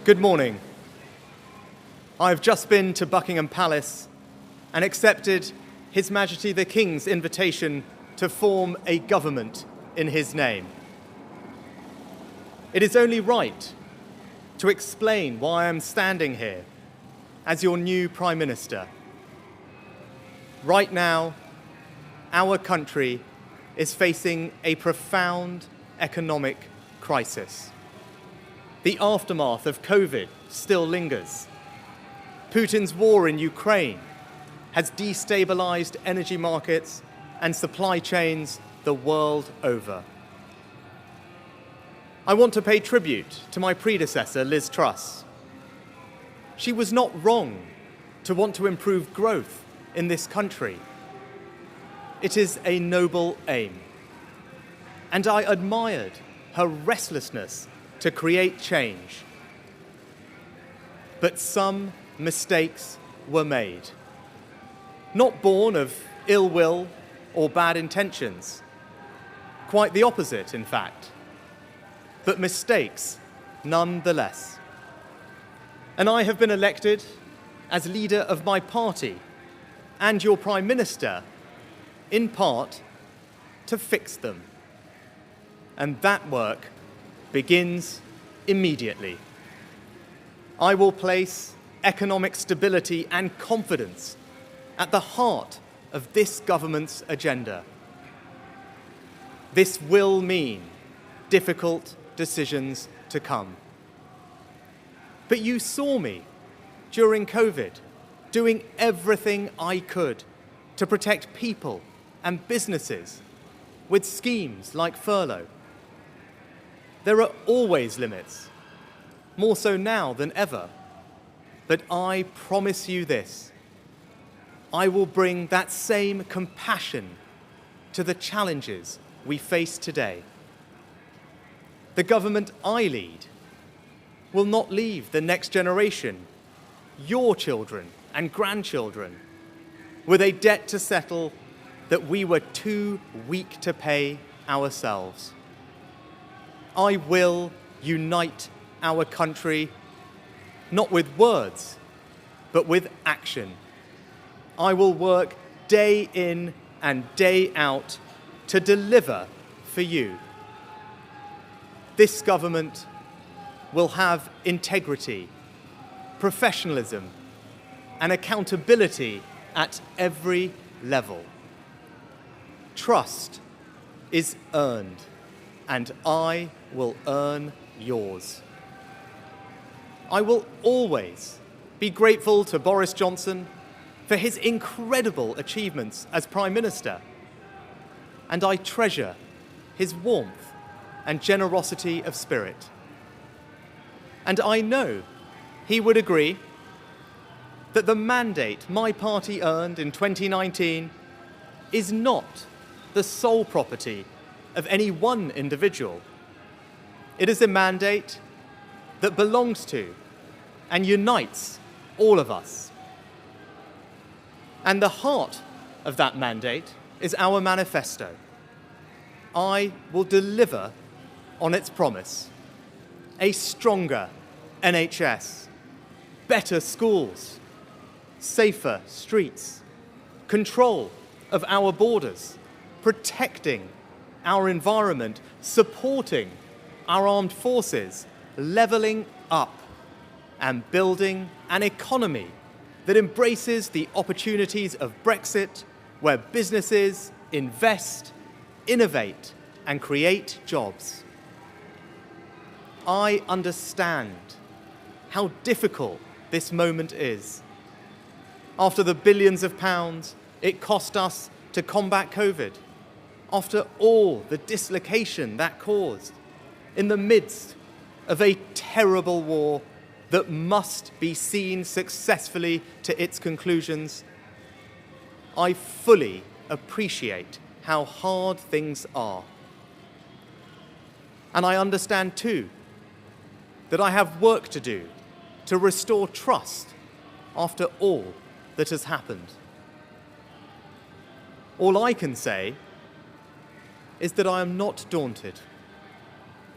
Good morning. I've just been to Buckingham Palace and accepted His Majesty the King's invitation to form a government in his name. It is only right to explain why I am standing here as your new Prime Minister. Right now, our country is facing a profound economic crisis. The aftermath of COVID still lingers. Putin's war in Ukraine has destabilized energy markets and supply chains the world over. I want to pay tribute to my predecessor, Liz Truss. She was not wrong to want to improve growth in this country. It is a noble aim. And I admired her restlessness to create change. But some mistakes were made. Not born of ill will or bad intentions. Quite the opposite, in fact. But mistakes nonetheless. And I have been elected as leader of my party and your Prime Minister, in part, to fix them. And that work begins immediately. I will place economic stability and confidence at the heart of this government's agenda. This will mean difficult decisions to come. But you saw me during COVID doing everything I could to protect people and businesses with schemes like furlough. There are always limits, more so now than ever. But I promise you this, I will bring that same compassion to the challenges we face today. The government I lead will not leave the next generation, your children and grandchildren, with a debt to settle that we were too weak to pay ourselves. I will unite our country, not with words, but with action. I will work day in and day out to deliver for you. This government will have integrity, professionalism, and accountability at every level. Trust is earned, and I will earn yours. I will always be grateful to Boris Johnson for his incredible achievements as Prime Minister, and I treasure his warmth and generosity of spirit. And I know he would agree that the mandate my party earned in 2019 is not the sole property of any one individual. It is a mandate that belongs to and unites all of us. And the heart of that mandate is our manifesto. I will deliver on its promise: a stronger NHS, better schools, safer streets, control of our borders, protecting our environment, supporting our armed forces, levelling up, and building an economy that embraces the opportunities of Brexit, where businesses invest, innovate, and create jobs. I understand how difficult this moment is. After the billions of pounds it cost us to combat COVID, after all the dislocation that caused, in the midst of a terrible war that must be seen successfully to its conclusions, I fully appreciate how hard things are. And I understand too that I have work to do to restore trust after all that has happened. All I can say is that I am not daunted.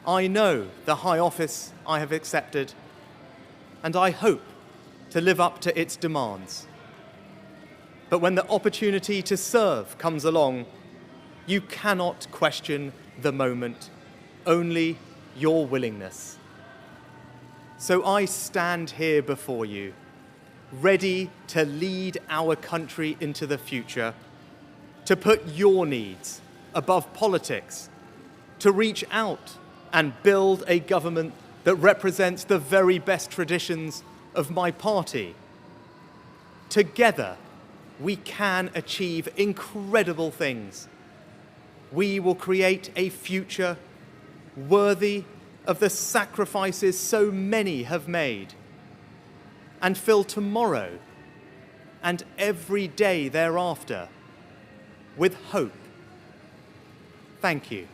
I know the high office I have accepted, and I hope to live up to its demands. But when the opportunity to serve comes along, you cannot question the moment, only your willingness. So I stand here before you, ready to lead our country into the future, to put your needs above politics, to reach out and build a government that represents the very best traditions of my party. Together, we can achieve incredible things. We will create a future worthy of the sacrifices so many have made, and fill tomorrow and every day thereafter with hope. Thank you.